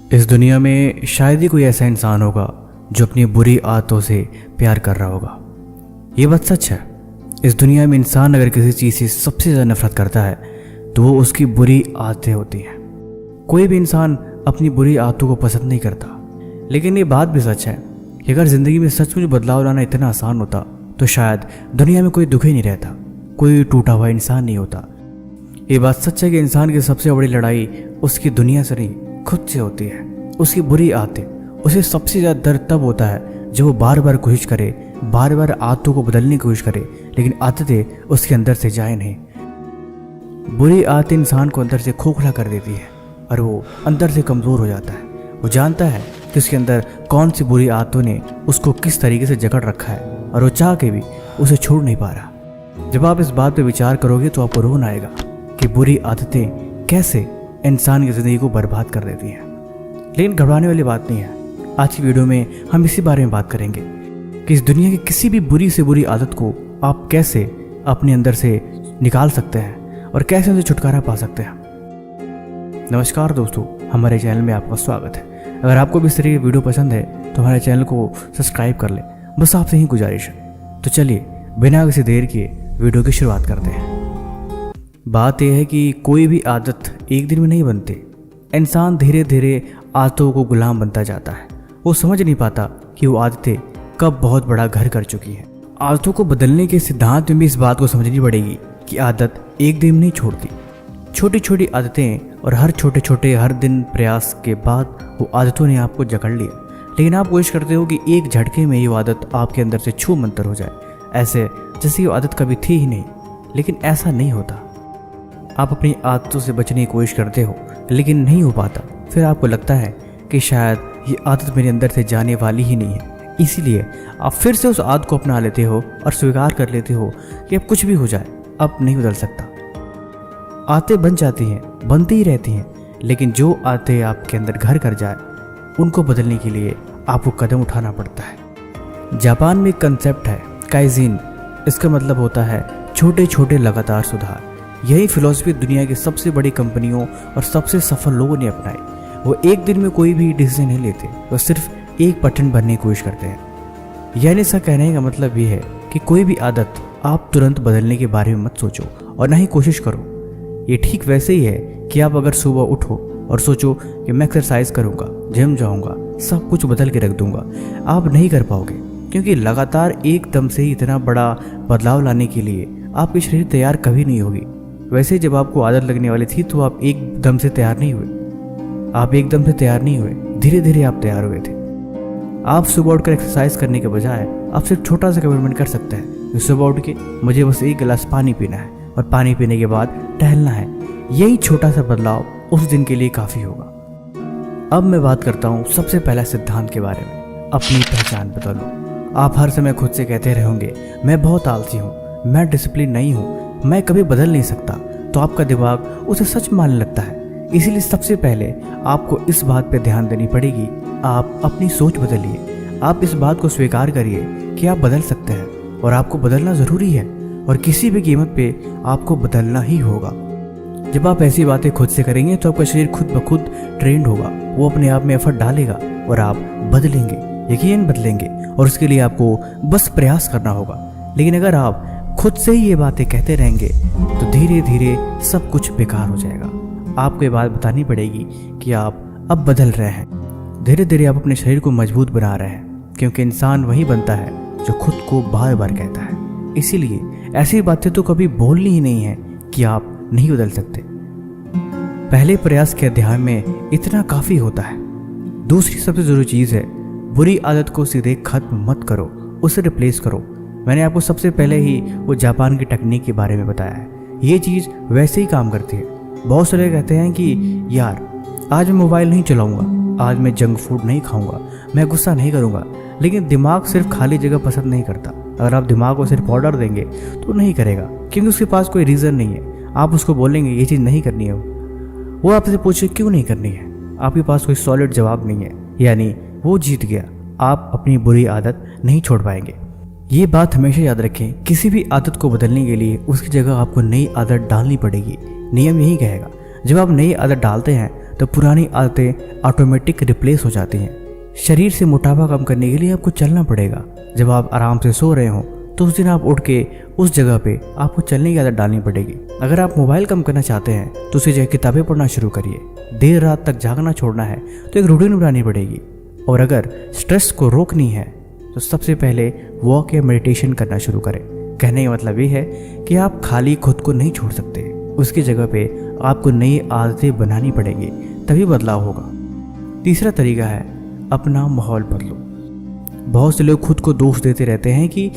इस दुनिया में शायद ही कोई ऐसा इंसान होगा जो अपनी बुरी आदतों से प्यार कर रहा होगा। ये बात सच है। इस दुनिया में इंसान अगर किसी चीज़ से सबसे ज़्यादा नफरत करता है तो वो उसकी बुरी आदतें होती हैं। कोई भी इंसान अपनी बुरी आदतों को पसंद नहीं करता। लेकिन ये बात भी सच है कि अगर ज़िंदगी में सचमुच बदलाव लाना इतना आसान होता तो शायद दुनिया में कोई दुख ही नहीं रहता, कोई टूटा हुआ इंसान नहीं होता। ये बात सच है कि इंसान की सबसे बड़ी लड़ाई उसकी दुनिया से नहीं, खुद से होती है। उसकी बुरी आदतें, उसे सबसे ज़्यादा दर्द तब होता है जब वो बार बार कोशिश करे, बार बार आदतों को बदलने की कोशिश करे, लेकिन आदतें उसके अंदर से जाए नहीं। बुरी आदतें इंसान को अंदर से खोखला कर देती है और वो अंदर से कमज़ोर हो जाता है। वो जानता है कि उसके अंदर कौन सी बुरी आदतों ने उसको किस तरीके से जकड़ रखा है और वो चाह के भी उसे छोड़ नहीं पा रहा। जब आप इस बात पर विचार करोगे तो आपको रोना आएगा कि बुरी आदतें कैसे इंसान की ज़िंदगी को बर्बाद कर देती हैं। लेकिन घबराने वाली बात नहीं है। आज की वीडियो में हम इसी बारे में बात करेंगे कि इस दुनिया की किसी भी बुरी से बुरी आदत को आप कैसे अपने अंदर से निकाल सकते हैं और कैसे उनसे छुटकारा पा सकते हैं। नमस्कार दोस्तों, हमारे चैनल में आपका स्वागत है। अगर आपको भी इस तरह की वीडियो पसंद है तो हमारे चैनल को सब्सक्राइब कर लें, बस आपसे ही गुजारिश है। तो चलिए बिना किसी देर किए वीडियो की शुरुआत करते हैं। बात यह है कि कोई भी आदत एक दिन में नहीं बनती। इंसान धीरे धीरे आदतों को गुलाम बनता जाता है। वो समझ नहीं पाता कि वो आदतें कब बहुत बड़ा घर कर चुकी हैं। आदतों को बदलने के सिद्धांत में भी इस बात को समझनी पड़ेगी कि आदत एक दिन नहीं छोड़ती। छोटी छोटी आदतें और हर दिन प्रयास के बाद वो आदतों ने आपको जकड़ लिया। लेकिन आप कोशिश करते हो कि एक झटके में ये आदत आपके अंदर से छू मंतर हो जाए, ऐसे जैसे ये आदत कभी थी ही नहीं। लेकिन ऐसा नहीं होता। आप अपनी आदतों से बचने की कोशिश करते हो लेकिन नहीं हो पाता। फिर आपको लगता है कि शायद ये आदत मेरे अंदर से जाने वाली ही नहीं है। इसीलिए आप फिर से उस आदत को अपना लेते हो और स्वीकार कर लेते हो कि अब कुछ भी हो जाए, अब नहीं बदल सकता। आदतें बन जाती हैं, बनती ही रहती हैं, लेकिन जो आदतें आपके अंदर घर कर जाए उनको बदलने के लिए आपको कदम उठाना पड़ता है। जापान में एक कंसेप्ट है काइजिन। इसका मतलब होता है छोटे छोटे लगातार सुधार। यही फिलॉसफी दुनिया की सबसे बड़ी कंपनियों और सबसे सफल लोगों ने अपनाई। वो एक दिन में कोई भी डिसीजन नहीं लेते, वो सिर्फ एक पैटर्न बनने की कोशिश करते हैं। यानी इसका कहने का मतलब ये है कि कोई भी आदत आप तुरंत बदलने के बारे में मत सोचो और ना ही कोशिश करो। ये ठीक वैसे ही है कि आप अगर सुबह उठो और सोचो कि मैं एक्सरसाइज करूँगा, जिम जाऊँगा, सब कुछ बदल के रख दूँगा, आप नहीं कर पाओगे। क्योंकि लगातार एकदम से ही इतना बड़ा बदलाव लाने के लिए आपकी शरीर तैयार कभी नहीं होगी। वैसे जब आपको आदत लगने वाली थी तो आप एकदम से तैयार नहीं हुए। धीरे धीरे आप तैयार हुए थे। आप सुबह उठकर एक्सरसाइज करने के बजाय आप सिर्फ छोटा सा कमिटमेंट कर सकते हैं कि सुबह उठ के मुझे बस एक गिलास पानी पीना है और पानी पीने के बाद टहलना है। यही छोटा सा बदलाव उस दिन के लिए काफ़ी होगा। अब मैं बात करता हूँ सबसे पहला सिद्धांत के बारे में, अपनी पहचान बदलो। आप हर समय खुद से कहते रहोगे मैं बहुत आलसी हूँ, मैं डिसिप्लिन नहीं हूँ, मैं कभी बदल नहीं सकता, तो आपका दिमाग उसे सच मानने लगता है। इसीलिए सबसे पहले आपको इस बात पर ध्यान देनी पड़ेगी। आप अपनी सोच बदलिए। आप इस बात को स्वीकार करिए कि आप बदल सकते हैं और आपको बदलना ज़रूरी है और किसी भी कीमत पे आपको बदलना ही होगा। जब आप ऐसी बातें खुद से करेंगे तो आपका शरीर खुद ब खुद ट्रेंड होगा, वो अपने आप में एफर्ट डालेगा और आप बदलेंगे, यकीन बदलेंगे। और उसके लिए आपको बस प्रयास करना होगा। लेकिन अगर आप खुद से ही ये बातें कहते रहेंगे तो धीरे धीरे सब कुछ बेकार हो जाएगा। आपको ये बात बतानी पड़ेगी कि आप अब बदल रहे हैं। धीरे धीरे आप अपने शरीर को मजबूत बना रहे हैं, क्योंकि इंसान वही बनता है जो खुद को बार बार कहता है। इसीलिए ऐसी बातें तो कभी बोलनी ही नहीं है कि आप नहीं बदल सकते। पहले प्रयास के अध्याय में इतना काफ़ी होता है। दूसरी सबसे ज़रूरी चीज़ है, बुरी आदत को सीधे खत्म मत करो, उसे रिप्लेस करो। मैंने आपको सबसे पहले ही वो जापान की टेक्निक के बारे में बताया है। ये चीज़ वैसे ही काम करती है। बहुत सारे कहते हैं कि यार आज मैं मोबाइल नहीं चलाऊंगा, आज मैं जंक फूड नहीं खाऊंगा, मैं गुस्सा नहीं करूंगा। लेकिन दिमाग सिर्फ खाली जगह पसंद नहीं करता। अगर आप दिमाग को सिर्फ ऑर्डर देंगे तो नहीं करेगा, क्योंकि उसके पास कोई रीज़न नहीं है। आप उसको बोलेंगे ये चीज़ नहीं करनी है, वो आपसे पूछे क्यों नहीं करनी है, आपके पास कोई सॉलिड जवाब नहीं है, यानी वो जीत गया। आप अपनी बुरी आदत नहीं छोड़ पाएंगे। ये बात हमेशा याद रखें, किसी भी आदत को बदलने के लिए उसकी जगह आपको नई आदत डालनी पड़ेगी। नियम यही कहेगा, जब आप नई आदत डालते हैं तो पुरानी आदतें ऑटोमेटिक रिप्लेस हो जाती हैं। शरीर से मोटापा कम करने के लिए आपको चलना पड़ेगा। जब आप आराम से सो रहे हो तो उस दिन आप उठ के उस जगह पे आपको चलने की आदत डालनी पड़ेगी। अगर आप मोबाइल कम करना चाहते हैं तो उसी जगह किताबें पढ़ना शुरू करिए। देर रात तक जागना छोड़ना है तो एक रूटीन बनानी पड़ेगी। और अगर स्ट्रेस को रोकनी है तो सबसे पहले वॉक या मेडिटेशन करना शुरू करें। कहने का मतलब ये है कि आप खाली खुद को नहीं छोड़ सकते, उसकी जगह पे आपको नई आदतें बनानी पड़ेगी, तभी बदलाव होगा। तीसरा तरीका है अपना माहौल बदलो। बहुत से लोग खुद को दोष देते रहते हैं कि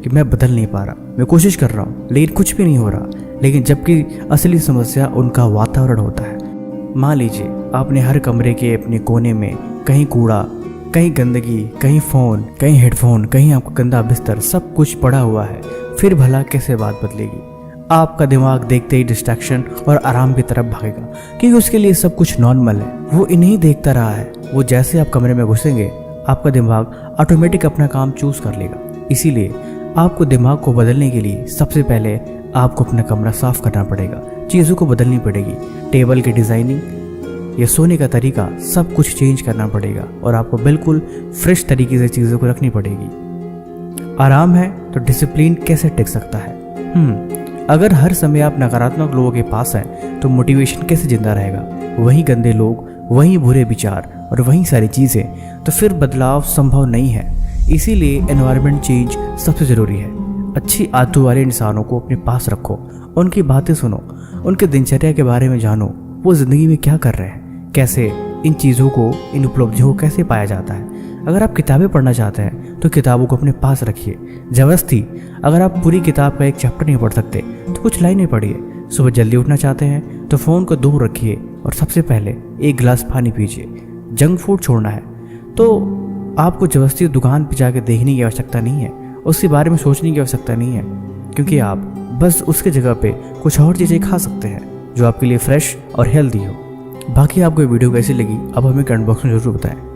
मैं बदल नहीं पा रहा, मैं कोशिश कर रहा हूँ लेकिन कुछ भी नहीं हो रहा, लेकिन जबकि असली समस्या उनका वातावरण होता है। मान लीजिए आपने हर कमरे के अपने कोने में कहीं कूड़ा, कहीं गंदगी, कहीं फ़ोन, कहीं हेडफोन, कहीं आपका गंदा बिस्तर, सब कुछ पड़ा हुआ है, फिर भला कैसे बात बदलेगी? आपका दिमाग देखते ही डिस्ट्रैक्शन और आराम की तरफ भागेगा, क्योंकि उसके लिए सब कुछ नॉर्मल है, वो इन्हीं देखता रहा है। वो जैसे आप कमरे में घुसेंगे आपका दिमाग ऑटोमेटिक अपना काम चूज कर लेगा। इसीलिए आपको दिमाग को बदलने के लिए सबसे पहले आपको अपना कमरा साफ करना पड़ेगा, चीज़ों को बदलनी पड़ेगी, टेबल की डिज़ाइनिंग या सोने का तरीका सब कुछ चेंज करना पड़ेगा और आपको बिल्कुल फ्रेश तरीके से चीज़ों को रखनी पड़ेगी। आराम है तो डिसिप्लिन कैसे टिक सकता है? अगर हर समय आप नकारात्मक लोगों के पास हैं तो मोटिवेशन कैसे जिंदा रहेगा? वही गंदे लोग, वही बुरे विचार और वही सारी चीज़ें, तो फिर बदलाव संभव नहीं है। इसीलिए एनवायरनमेंट चेंज सबसे ज़रूरी है। अच्छी आदतों वाले इंसानों को अपने पास रखो, उनकी बातें सुनो, उनके दिनचर्या के बारे में जानो, वो ज़िंदगी में क्या कर रहे हैं, कैसे इन चीज़ों को, इन उपलब्धियों को कैसे पाया जाता है। अगर आप किताबें पढ़ना चाहते हैं तो किताबों को अपने पास रखिए। ज़बरदस्ती अगर आप पूरी किताब का एक चैप्टर नहीं पढ़ सकते तो कुछ लाइनें पढ़िए। सुबह जल्दी उठना चाहते हैं तो फ़ोन को दूर रखिए और सबसे पहले एक गिलास पानी पीजिए। जंक फूड छोड़ना है तो आपको ज़बरदस्ती दुकान पर जाकर देखने की आवश्यकता नहीं है, उसके बारे में सोचने की आवश्यकता नहीं है, क्योंकि आप बस उसके जगह पे कुछ और चीज़ें खा सकते हैं जो आपके लिए फ्रेश और हेल्दी हो। बाकी आपको ये वीडियो कैसी लगी अब हमें कमेंट बॉक्स में ज़रूर बताएं।